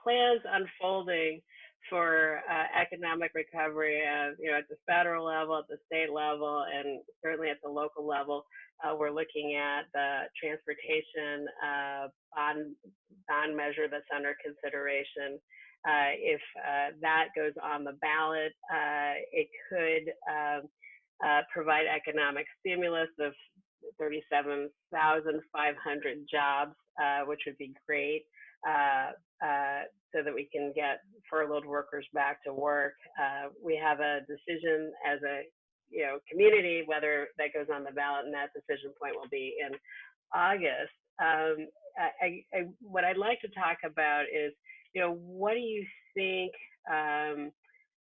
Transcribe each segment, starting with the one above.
plans unfolding for economic recovery, at the federal level, at the state level, and certainly at the local level. We're looking at the transportation bond measure that's under consideration. If that goes on the ballot, it could provide economic stimulus of 37,500 jobs, which would be great, so that we can get furloughed workers back to work. We have a decision as a community whether that goes on the ballot, and that decision point will be in August. What I'd like to talk about is, what do you think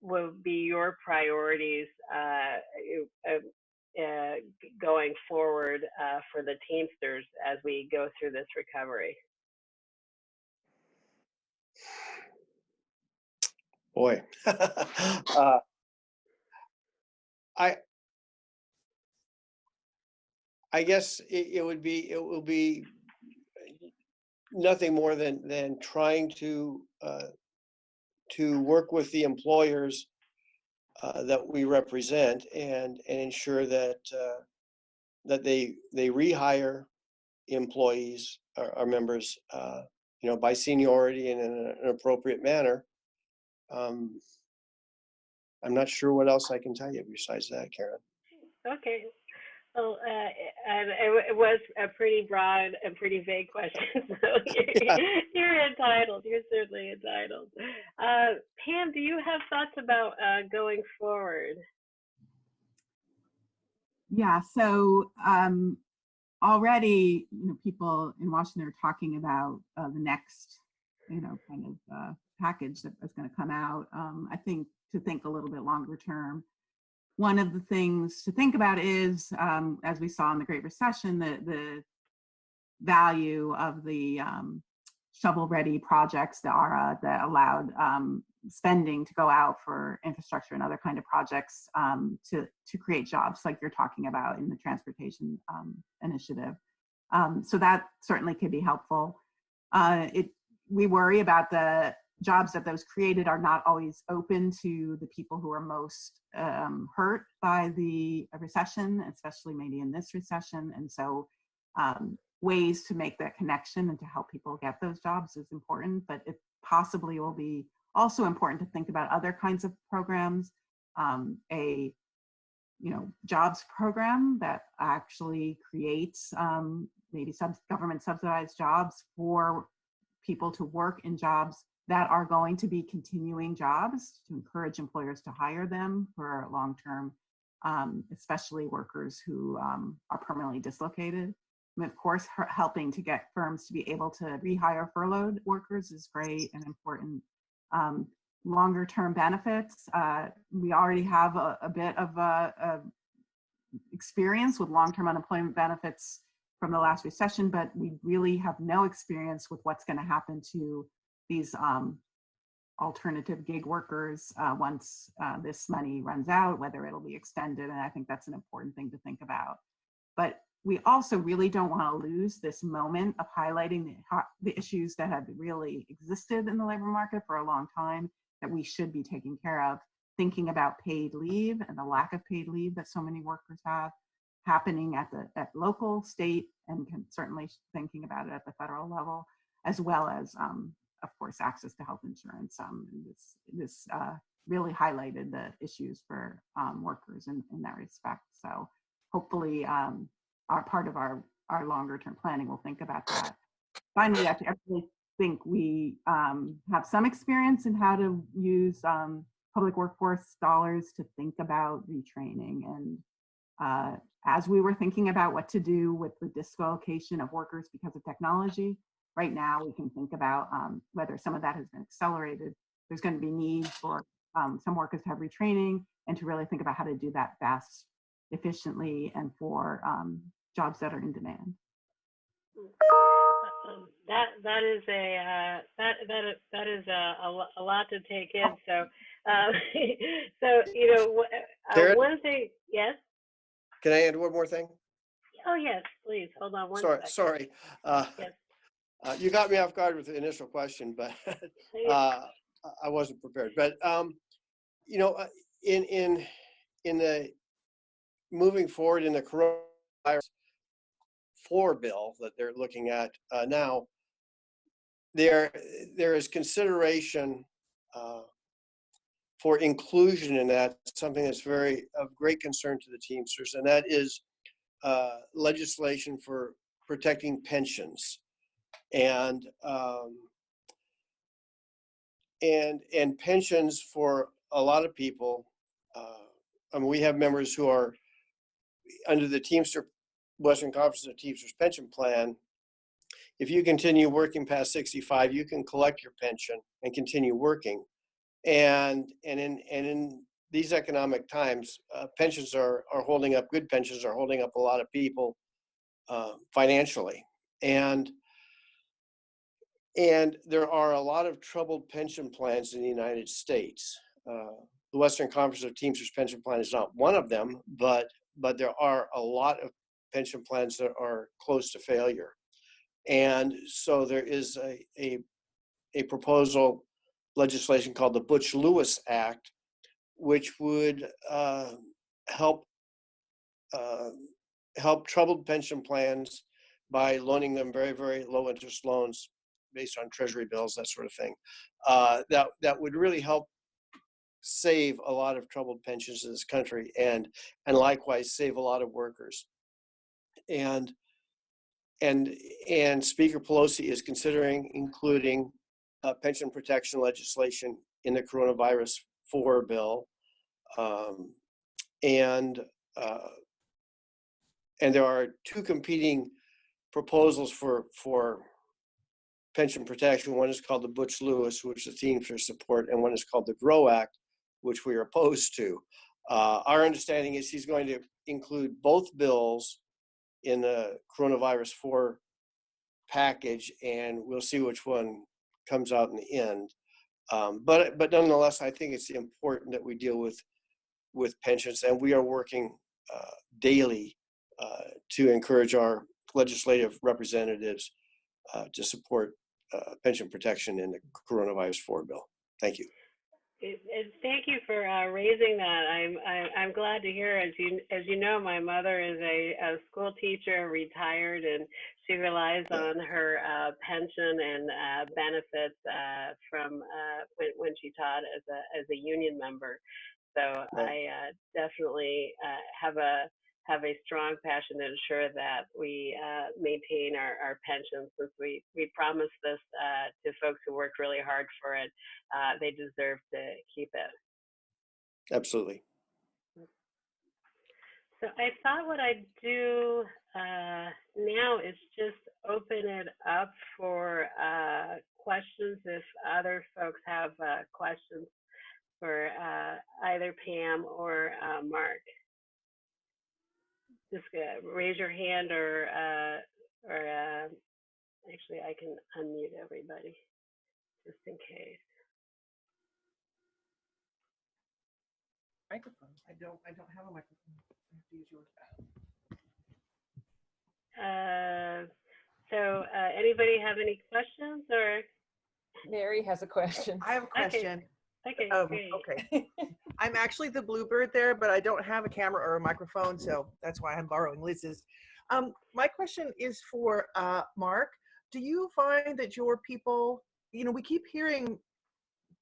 will be your priorities going forward for the Teamsters as we go through this recovery? Boy, I guess it will be nothing more than trying to work with the employers that we represent and ensure that they rehire employees, our members, by seniority and in an appropriate manner. I'm not sure what else I can tell you besides that, Karen. Okay. Well, and it was a pretty broad and pretty vague question, so you're entitled. You're certainly entitled. Pam, do you have thoughts about going forward? Yeah. So already, people in Washington are talking about the next, kind of package that is going to come out. I think to think a little bit longer term. One of the things to think about is, as we saw in the Great Recession, the value of the shovel-ready projects, the ARA, that allowed spending to go out for infrastructure and other kind of projects to create jobs like you're talking about in the transportation initiative. So that certainly could be helpful. We worry about the jobs that those created are not always open to the people who are most hurt by the recession, especially maybe in this recession. And so ways to make that connection and to help people get those jobs is important, but it possibly will be also important to think about other kinds of programs, a jobs program that actually creates maybe government subsidized jobs for people to work in jobs that are going to be continuing jobs, to encourage employers to hire them for long-term, especially workers who are permanently dislocated. And of course, helping to get firms to be able to rehire furloughed workers is great and important. Longer-term benefits, we already have a bit of experience with long-term unemployment benefits from the last recession, but we really have no experience with what's going to happen to these alternative gig workers once this money runs out, whether it'll be extended. And I think that's an important thing to think about. But we also really don't want to lose this moment of highlighting the issues that have really existed in the labor market for a long time that we should be taking care of, thinking about paid leave and the lack of paid leave that so many workers have happening at local, state, and certainly thinking about it at the federal level, as well as of course, access to health insurance. This really highlighted the issues for workers in that respect. So hopefully our part of our longer term planning will think about that. Finally, I really think we have some experience in how to use public workforce dollars to think about retraining. And as we were thinking about what to do with the dislocation of workers because of technology, right now, we can think about whether some of that has been accelerated. There's going to be need for some workers to have retraining and to really think about how to do that best, efficiently, and for jobs that are in demand. That is a lot to take in. So one thing. Yes. Can I add one more thing? Oh yes, please. Hold on one second. second. Sorry. Yes. You got me off guard with the initial question, but I wasn't prepared. But you know, in the moving forward in the coronavirus 4 bill that they're looking at now, there is consideration for inclusion in that, something that's of great concern to the Teamsters, and that is legislation for protecting pensions and pensions for a lot of people. I mean, we have members who are under the Western Conference of Teamsters Pension Plan. If you continue working past 65, you can collect your pension and continue working. And in these economic times, pensions are holding up. Good pensions are holding up a lot of people financially, and there are a lot of troubled pension plans in the United States. The Western Conference of Teamsters Pension Plan is not one of them, but there are a lot of pension plans that are close to failure. And so there is a proposal legislation called the Butch-Lewis Act, which would help troubled pension plans by loaning them very, very low interest loans based on treasury bills, that sort of thing. That would really help save a lot of troubled pensions in this country, and likewise save a lot of workers. And Speaker Pelosi is considering including pension protection legislation in the coronavirus 4 bill, and there are 2 competing proposals for pension protection. One is called the Butch-Lewis, which the Teamsters support, and one is called the GROW Act, which we are opposed to. Our understanding is he's going to include both bills in the coronavirus 4 package, and we'll see which one comes out in the end. But nonetheless, I think it's important that we deal with pensions, and we are working daily to encourage our legislative representatives to support pension protection in the coronavirus 4 bill. Thank you. Thank you for raising that. I'm glad to hear. As you know, my mother is a school teacher, retired, and she relies on her pension and benefits from when she taught as a union member. So I definitely have a strong passion to ensure that we maintain our pensions, since we promised this to folks who worked really hard for it. They deserve to keep it. Absolutely. So I thought what I'd do now is just open it up for questions if other folks have questions for either Pam or Mark. Just raise your hand, or actually I can unmute everybody just in case. Microphone. I don't have a microphone. I have to use yours. So anybody have any questions, or? Mary has a question. I have a question. Okay. Okay. I'm actually the bluebird there, but I don't have a camera or a microphone, so that's why I'm borrowing Liz's. My question is for Mark. Do you find that your people, we keep hearing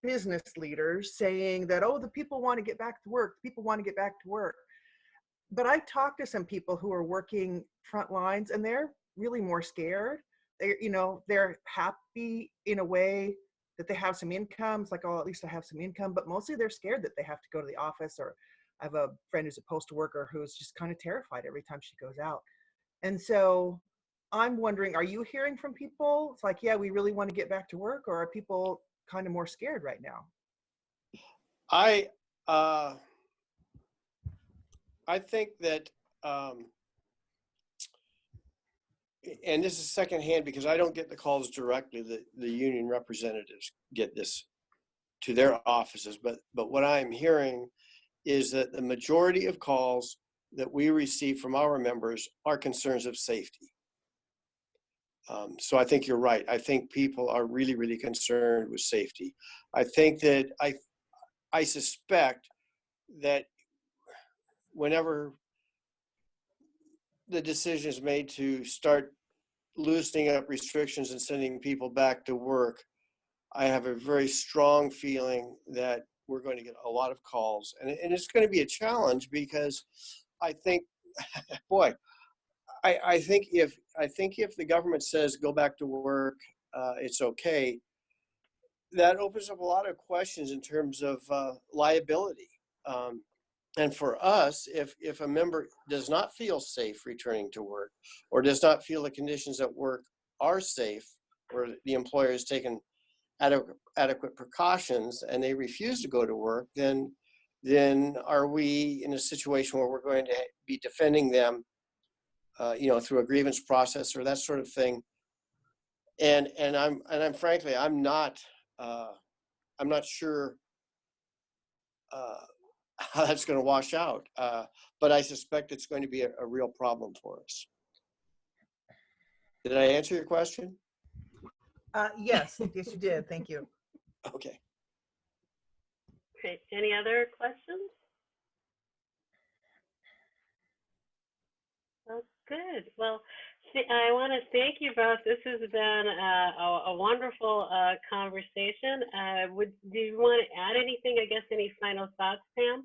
business leaders saying that, oh, the people want to get back to work. People want to get back to work. But I talked to some people who are working front lines, and they're really more scared. They're happy in a way that they have some income. It's like, oh, at least I have some income, but mostly they're scared that they have to go to the office. Or I have a friend who's a postal worker who's just kind of terrified every time she goes out. And so I'm wondering, are you hearing from people? It's like, yeah, we really want to get back to work, or are people kind of more scared right now? I think that, and this is secondhand because I don't get the calls directly. The union representatives get this to their offices, but what I'm hearing is that the majority of calls that we receive from our members are concerns of safety. So I think you're right. I think people are really, really concerned with safety. I think that I suspect that whenever the decision is made to start loosening up restrictions and sending people back to work, I have a very strong feeling that we're going to get a lot of calls, and it's going to be a challenge because I think, boy, I think if the government says go back to work, it's okay. That opens up a lot of questions in terms of liability. And for us, if a member does not feel safe returning to work, or does not feel the conditions at work are safe, or the employer has taken adequate precautions and they refuse to go to work, then are we in a situation where we're going to be defending them, through a grievance process or that sort of thing? And I'm frankly, I'm not sure how that's going to wash out, but I suspect it's going to be a real problem for us. Did I answer your question? Yes, yes, you did. Thank you. Okay. Great. Any other questions? Well, good. Well, I want to thank you both. This has been a wonderful conversation. Do you want to add anything? I guess any final thoughts, Pam?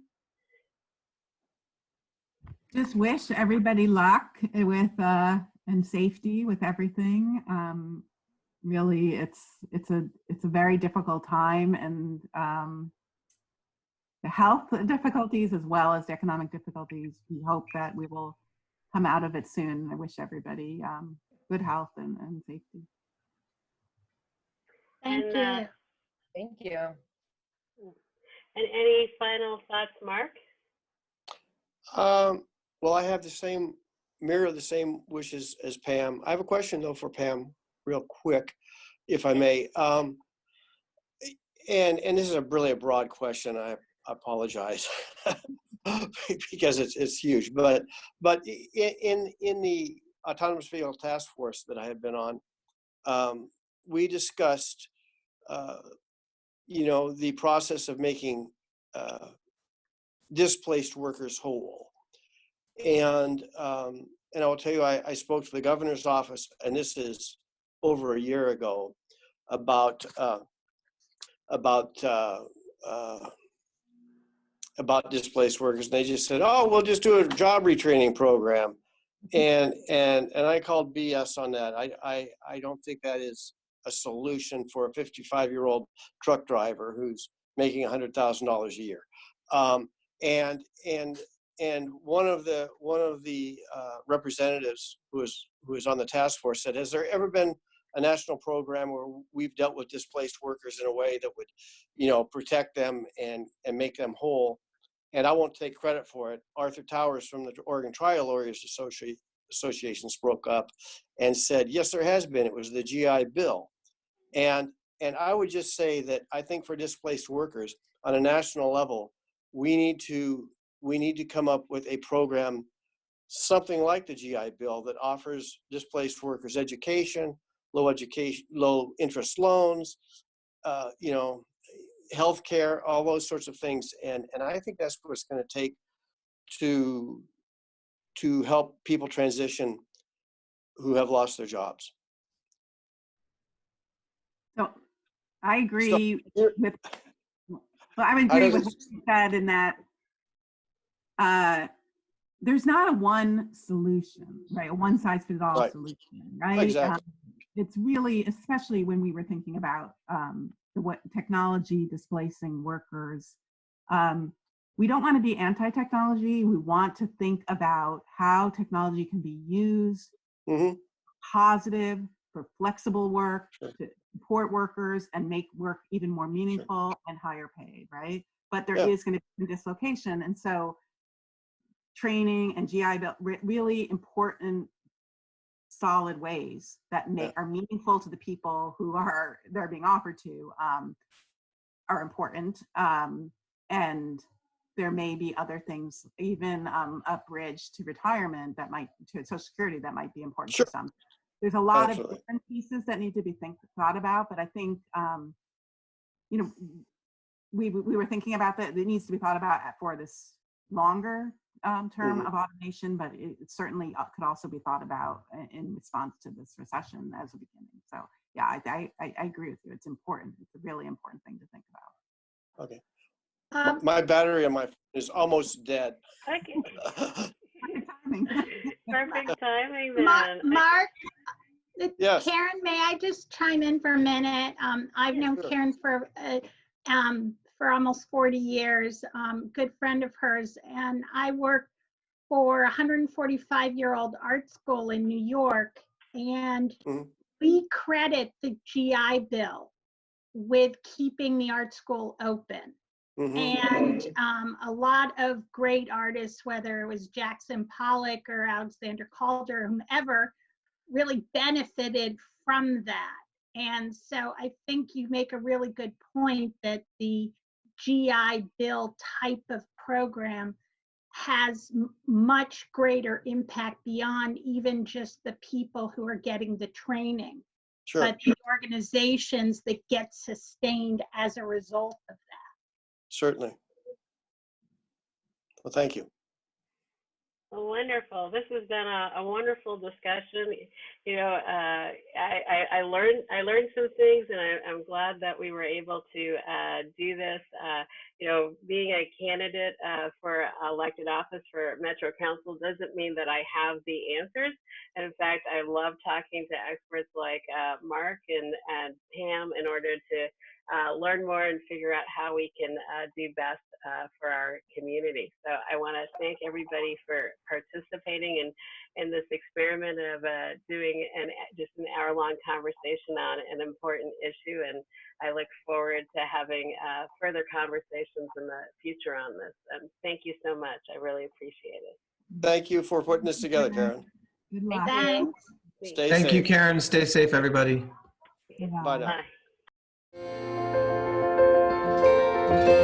Just wish everybody luck with and safety with everything. Really, it's a very difficult time, and the health difficulties as well as the economic difficulties. We hope that we will come out of it soon. I wish everybody good health and safety. Thank you. Thank you. And any final thoughts, Mark? Well, I have the same wishes as Pam. I have a question though for Pam, real quick, if I may. And this is really a broad question. I apologize because it's huge. But in the autonomous vehicle task force that I have been on, we discussed the process of making displaced workers whole. And I will tell you, I spoke to the governor's office, and this is over a year ago, about displaced workers. And they just said, "Oh, we'll just do a job retraining program," and I called BS on that. I don't think that is a solution for a 55-year-old truck driver who's making $100,000 a year. And one of the representatives who is on the task force said, "Has there ever been a national program where we've dealt with displaced workers in a way that would, protect them and make them whole?" And I won't take credit for it. Arthur Towers from the Oregon Trial Lawyers Association spoke up and said, "Yes, there has been. It was the GI Bill." And I would just say that I think for displaced workers on a national level, we need to come up with a program, something like the GI Bill, that offers displaced workers education, low interest loans, healthcare, all those sorts of things. And I think that's what it's going to take to help people transition who have lost their jobs. So I agree with. Well, I would agree with what you said in that there's not a one solution, right? A one size fits all solution, right? Exactly. It's really, especially when we were thinking about what technology displacing workers. We don't want to be anti-technology. We want to think about how technology can be used positive for flexible work, to support workers and make work even more meaningful and higher paid, right? But there is going to be dislocation. And so training and GI Bill, really important, solid ways that are meaningful to the people who they're being offered to, are important. And there may be other things, even a bridge to retirement to Social Security that might be important for some. there's a lot Absolutely. of different pieces that need to be thought about, but I think, you know, we were thinking about that. It needs to be thought about for this longer term of automation, but it certainly could also be thought about in response to this recession as a beginning. So yeah, I agree with you. It's important. It's a really important thing to think about. Okay. Um, My battery on my phone is almost dead. Okay. Perfect timing. Perfect timing Ma- then. Mark, it's Yes. Karen, may I just chime in for a minute? I've known Sure. Karen for almost 40 years, good friend of hers, and I worked for a 145-year-old art school in New York, and Mhm. we credit the GI Bill with keeping the art school open. And a lot of great artists, whether it was Jackson Pollock or Alexander Calder, whomever, really benefited from that. And so I think you make a really good point that the GI Bill type of program has much greater impact beyond even just the people who are getting the training, Sure. but the organizations that get sustained as a result of that. Certainly. Well, thank you. Wonderful. This has been a wonderful discussion. You know, I learned some things, and I'm glad that we were able to do this. You know, being a candidate for elected office for Metro Council doesn't mean that I have the answers. And in fact, I love talking to experts like Mark and Pam in order to learn more and figure out how we can do best for our community. So I want to thank everybody for participating in this experiment of doing just an hour-long conversation on an important issue. And I look forward to having further conversations in the future on this. Thank you so much. I really appreciate it. Thank you for putting this together, Karen. Good luck. Thanks. Stay Thank you, safe. Karen. Stay safe, everybody. Bye now. Bye.